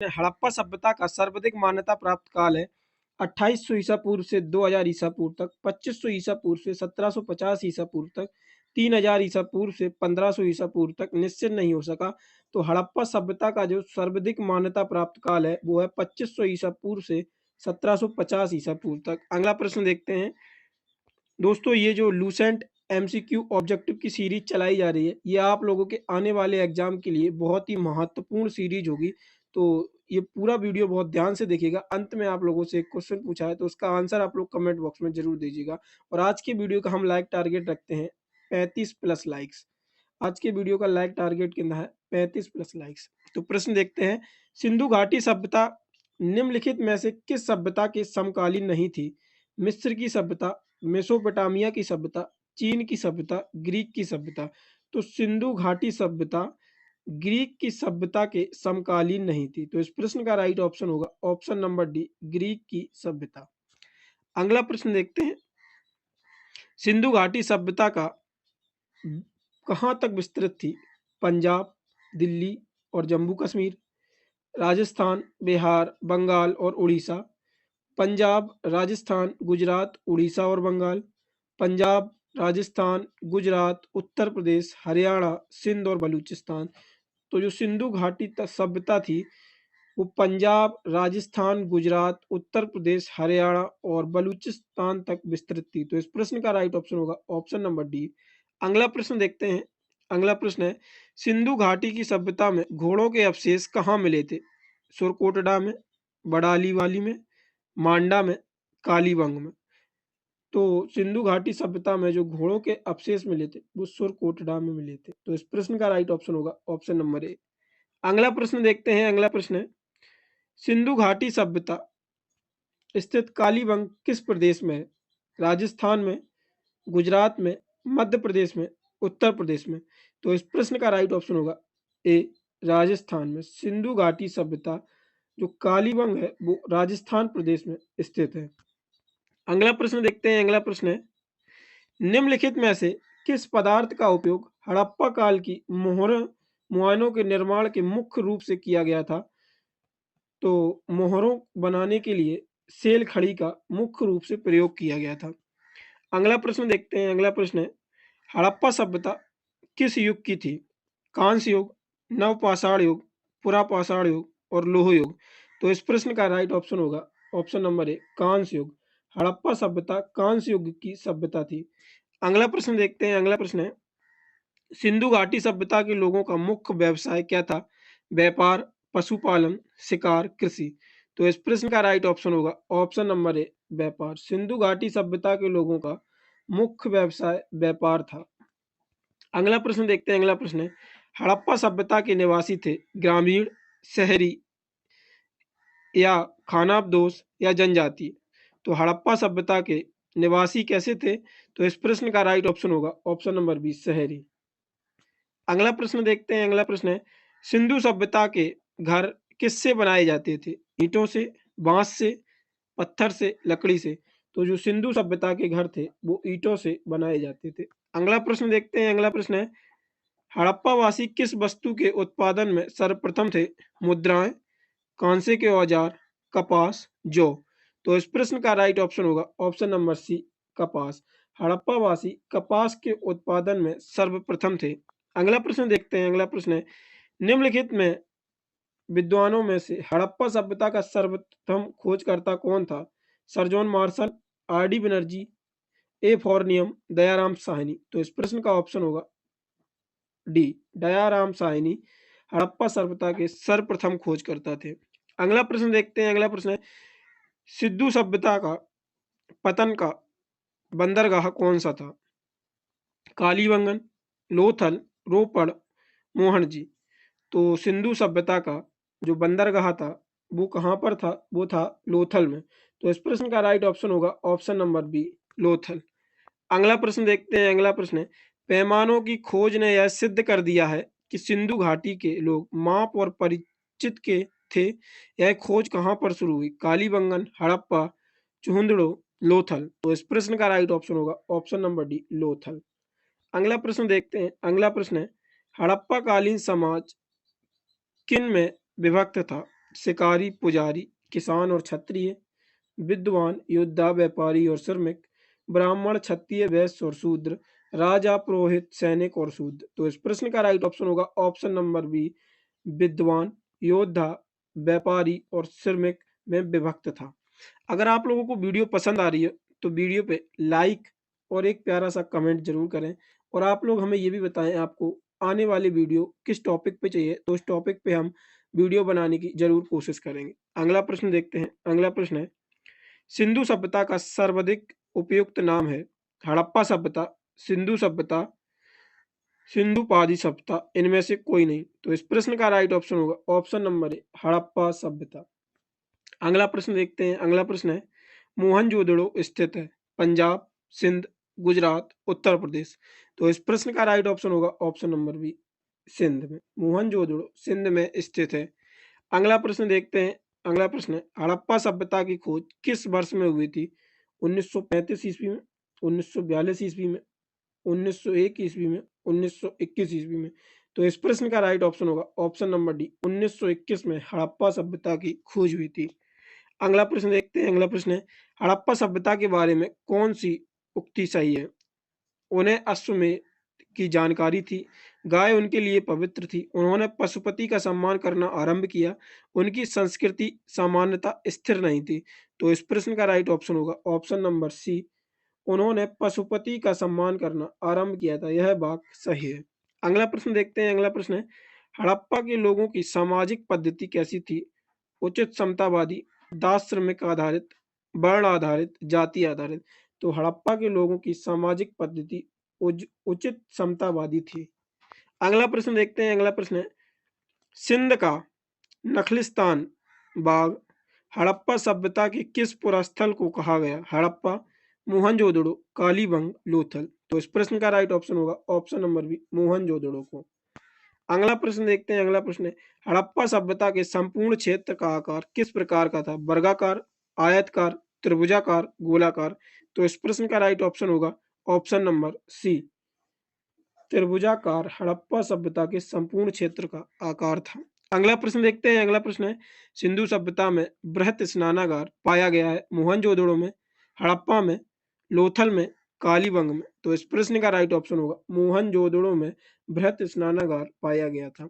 हड़प्पा सभ्यता का सर्वाधिक मान्यता प्राप्त काल है 2800 ईसा पूर्व से 2000 ईसा पूर्व तक, 2500 ईसा पूर्व से 1750 ईसा पूर्व तक, 3000 ईसा पूर्व से 1500 ईसा पूर्व तक निश्चित नहीं हो सका। तो हड़प्पा सभ्यता का जो सर्वाधिक मान्यता प्राप्त काल है वो है 2500 ईसा पूर्व से 1750 ईसा पूर्व तक। अगला प्रश्न देखते हैं दोस्तों, ये जो लूसेंट एमसीक्यू ऑब्जेक्टिव की सीरीज चलाई जा रही है, ये आप लोगों के आने वाले एग्जाम के लिए बहुत ही महत्वपूर्ण सीरीज होगी। तो ये पूरा वीडियो बहुत ध्यान से देखिएगा। अंत में आप लोगों से एक क्वेश्चन पूछा है तो उसका आंसर आप लोग कमेंट बॉक्स में जरूर दीजिएगा। और आज के वीडियो का हम लाइक टारगेट रखते हैं 35 प्लस लाइक्स। आज के वीडियो का लाइक टारगेट कितना है? 35 प्लस लाइक्स। तो प्रश्न देखते हैं, सिंधु घाटी सभ्यता निम्नलिखित में से किस सभ्यता के समकालीन नहीं थी? मिस्र की सभ्यता, मेसोपोटामिया की सभ्यता, चीन की सभ्यता, ग्रीक की सभ्यता। तो सिंधु घाटी सभ्यता ग्रीक की सभ्यता के समकालीन नहीं थी। तो इस प्रश्न का राइट ऑप्शन होगा ऑप्शन नंबर डी, ग्रीक की सभ्यता। अगला प्रश्न देखते हैं, सिंधु घाटी सभ्यता का कहाँ तक विस्तृत थी? पंजाब, दिल्ली और जम्मू कश्मीर, राजस्थान, बिहार, बंगाल और उड़ीसा, पंजाब, राजस्थान, गुजरात, उड़ीसा और बंगाल, पंजाब, राजस्थान, गुजरात, उत्तर प्रदेश, हरियाणा, सिंध और बलूचिस्तान। तो जो सिंधु घाटी सभ्यता थी वो पंजाब, राजस्थान, गुजरात, उत्तर प्रदेश, हरियाणा और बलूचिस्तान तक विस्तृत थी। तो इस प्रश्न का राइट ऑप्शन होगा ऑप्शन नंबर डी। अगला प्रश्न देखते हैं। अगला प्रश्न है, सिंधु घाटी की सभ्यता में घोड़ों के अवशेष कहाँ मिले थे? सुरकोटडा में, बड़ाली वाली में, मांडा में, कालीबंग में। तो सिंधु घाटी सभ्यता में जो घोड़ों के अवशेष मिले थे वो सुरकोटडा में मिले थे। तो इस प्रश्न का राइट ऑप्शन होगा ऑप्शन नंबर ए। अगला प्रश्न देखते हैं। अगला प्रश्न है, सिंधु घाटी सभ्यता स्थित कालीबंग किस प्रदेश में है? राजस्थान में, गुजरात में, मध्य प्रदेश में, उत्तर प्रदेश में। तो इस प्रश्न का राइट ऑप्शन होगा ए, राजस्थान में। सिंधु घाटी सभ्यता जो कालीबंग है वो राजस्थान प्रदेश में स्थित है। अगला प्रश्न देखते हैं। अगला प्रश्न है, निम्नलिखित में से किस पदार्थ का उपयोग हड़प्पा काल की मोहरों मुआयनों के निर्माण के मुख्य रूप से किया गया था? तो मोहरों बनाने के लिए सेल खड़ी का मुख्य रूप से प्रयोग किया गया था। अगला प्रश्न देखते हैं। अगला प्रश्न है, हड़प्पा सभ्यता किस युग की थी? कांस्य युग, नवपाषाण युग, पुरापाषाण युग और लौह युग। तो इस प्रश्न का राइट ऑप्शन होगा ऑप्शन नंबर ए, कांस्य युग। हड़प्पा सभ्यता कांस्य युग की सभ्यता थी। अगला प्रश्न देखते हैं। अगला प्रश्न है, सिंधु घाटी सभ्यता के लोगों का मुख्य व्यवसाय क्या था? व्यापार, पशुपालन, शिकार, कृषि। तो इस प्रश्न का राइट ऑप्शन होगा ऑप्शन नंबर ए, व्यापार। सिंधु घाटी सभ्यता के लोगों का मुख्य व्यवसाय व्यापार था। अगला प्रश्न देखते हैं। अगला प्रश्न है, हड़प्पा सभ्यता के निवासी थे ग्रामीण, शहरी या खानाबदोश या जनजातीय? तो हड़प्पा सभ्यता के निवासी कैसे थे? तो इस प्रश्न का राइट ऑप्शन होगा ऑप्शन नंबर बी, शहरी। अगला प्रश्न देखते हैं। अगला प्रश्न है, सिंधु सभ्यता के घर किससे बनाए जाते थे? ईंटों से, बांस से, पत्थर से, लकड़ी से। तो जो सिंधु सभ्यता के घर थे वो ईंटों से बनाए जाते थे। अगला प्रश्न देखते हैं। अगला प्रश्न है, हड़प्पावासी किस वस्तु के उत्पादन में सर्वप्रथम थे? मुद्राएं, कांसे के औजार, कपास, जौ। तो इस प्रश्न का राइट ऑप्शन होगा ऑप्शन नंबर सी, कपास। हड़प्पावासी कपास के उत्पादन में सर्वप्रथम थे। अगला प्रश्न देखते हैं। अगला प्रश्न है, निम्नलिखित में विद्वानों में से हड़प्पा सभ्यता का सर्वप्रथम खोजकर्ता कौन था? Sir John Marshall, R D Banerjee, A फॉर्नियम, दयाराम साहनी। तो इस प्रश्न का ऑप्शन होगा डी, दयाराम साहनी हड़प्पा सभ्यता के सर्वप्रथम खोजकर्ता थे। अगला प्रश्न देखते हैं। अगला प्रश्न है, सिंधु सभ्यता का पतन का बंदरगाह कौन सा था? कालीबंगन, लोथल, रोपड़, मोहनजी। तो सिंधु सभ्यता का जो बंदरगाह था वो कहाँ पर था? वो था लोथल में। तो इस प्रश्न का राइट ऑप्शन होगा ऑप्शन नंबर बी, लोथल। अगला प्रश्न देखते हैं। अगला प्रश्न है, पैमानों की खोज ने यह सिद्ध कर दिया है कि सिंधु घाटी के लोग माप और परिचित के थे। यह खोज कहाँ पर शुरू हुई? कालीबंगन, हड़प्पा, चुहंदड़ो, लोथल। तो इस प्रश्न का राइट ऑप्शन होगा ऑप्शन नंबर डी, लोथल। अगला प्रश्न देखते हैं। अगला प्रश्न है, हड़प्पा कालीन समाज किन में विभक्त था? शिकारी पुजारी, किसान और क्षत्रिय, विद्वान योद्धा व्यापारी और श्रमिक, ब्राह्मण क्षत्रिय वैश्य और शूद्र, राजा पुरोहित सैनिक और शूद्र। तो इस प्रश्न का राइट ऑप्शन होगा ऑप्शन नंबर बी, विद्वान योद्धा व्यापारी और श्रमिक में विभक्त था। अगर आप लोगों को वीडियो पसंद आ रही है तो वीडियो पे लाइक और एक प्यारा सा कमेंट जरूर करें, और आप लोग हमें ये भी बताएं आपको आने वाली वीडियो किस टॉपिक पे चाहिए, तो उस टॉपिक पे हम वीडियो बनाने की जरूर कोशिश करेंगे। अगला प्रश्न देखते हैं। अगला प्रश्न है, सिंधु सभ्यता का सर्वाधिक उपयुक्त नाम है हड़प्पा सभ्यता, सिंधु सभ्यता, सिंधुपादी सभ्यता, इनमें से कोई नहीं। तो इस प्रश्न का राइट ऑप्शन होगा ऑप्शन नंबर ए, हड़प्पा सभ्यता। अगला प्रश्न देखते हैं। अगला प्रश्न है, मोहनजोदड़ो स्थित है पंजाब, सिंध, गुजरात, उत्तर प्रदेश। तो इस प्रश्न का राइट ऑप्शन होगा ऑप्शन नंबर बी, सिंध में। मोहनजोदड़ो सिंध में स्थित है। अगला प्रश्न देखते हैं। अगला प्रश्न है, हड़प्पा सभ्यता की खोज किस वर्ष में हुई थी? 1935 ईस्वी में, 1942 ईस्वी में, 1901 ईस्वी में, 1921 ईस्वी में। तो इस प्रश्न का राइट ऑप्शन होगा ऑप्शन नंबर डी, 1921 में हड़प्पा सभ्यता की खोज हुई थी। अगला प्रश्न देखते हैं। अगला प्रश्न है, हड़प्पा सभ्यता के बारे में कौन सी उक्ति सही है? उन्हें अश्वमेध की जानकारी थी, गाय उनके लिए पवित्र थी, उन्होंने पशुपति का सम्मान करना आरंभ किया, उनकी संस्कृति सामान्यता स्थिर नहीं थी। तो इस प्रश्न का राइट ऑप्शन होगा ऑप्शन नंबर सी, उन्होंने पशुपति का सम्मान करना आरंभ किया था। यह बात सही है। अगला प्रश्न देखते हैं। अगला प्रश्न है, हड़प्पा के लोगों की सामाजिक पद्धति कैसी थी? उचित समतावादी, दास श्रमिक आधारित, वर्ण आधारित, जाति आधारित। तो हड़प्पा के लोगों की सामाजिक पद्धति उचित समतावादी थी। अगला प्रश्न देखते हैं। अगला प्रश्न है, सिंध का नखलिस्तान बाग हड़प्पा सभ्यता के किस पुरास्थल को कहा गया? हड़प्पा, मोहनजोदड़ो, कालीबंग, लोथल। तो इस प्रश्न का राइट ऑप्शन होगा ऑप्शन नंबर बी, मोहनजोदड़ो को। अगला प्रश्न देखते हैं। अगला प्रश्न है, हड़प्पा सभ्यता के संपूर्ण क्षेत्र का आकार किस प्रकार का था? वर्गाकार, आयतकार, त्रिभुजाकार, गोलाकार। तो इस प्रश्न का राइट ऑप्शन होगा ऑप्शन नंबर सी, त्रिभुजाकार हड़प्पा सभ्यता के संपूर्ण क्षेत्र का आकार था। अगला प्रश्न देखते हैं। अगला प्रश्न है, सिंधु सभ्यता में बृहत स्नानागार पाया गया है मोहनजोदड़ो में, हड़प्पा में, लोथल में, कालीबंग में। तो इस प्रश्न का राइट ऑप्शन होगा मोहनजोदड़ो में बृहत स्नानागार पाया गया था।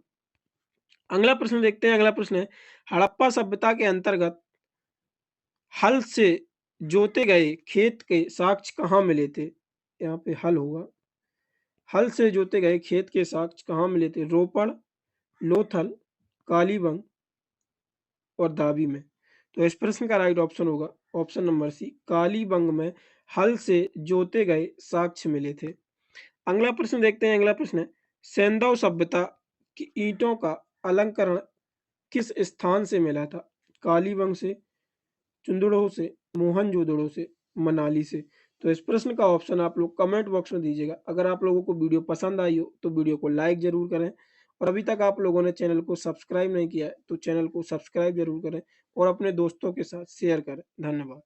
अगला प्रश्न देखते हैं। अगला प्रश्न है, हड़प्पा सभ्यता के अंतर्गत हल से जोते गए खेत के साक्ष्य कहाँ मिले थे? यहाँ पे हल होगा। हल से जोते गए खेत के साक्ष्य कहाँ मिले थे? रोपड़, लोथल, कालीबंग और धाबी में। तो इस प्रश्न का राइट ऑप्शन होगा ऑप्शन नंबर सी, कालीबंग में हल से जोते गए साक्ष्य मिले थे। अगला प्रश्न देखते हैं। अगला प्रश्न है, सेंधव सभ्यता की ईंटों का अलंकरण किस स्थान से मिला था? कालीबंग से, चुंदड़ो से, मोहनजोदड़ो से, मनाली से। तो इस प्रश्न का ऑप्शन आप लोग कमेंट बॉक्स में दीजिएगा। अगर आप लोगों को वीडियो पसंद आई हो तो वीडियो को लाइक जरूर करें, और अभी तक आप लोगों ने चैनल को सब्सक्राइब नहीं किया है तो चैनल को सब्सक्राइब जरूर करें और अपने दोस्तों के साथ शेयर करें। धन्यवाद।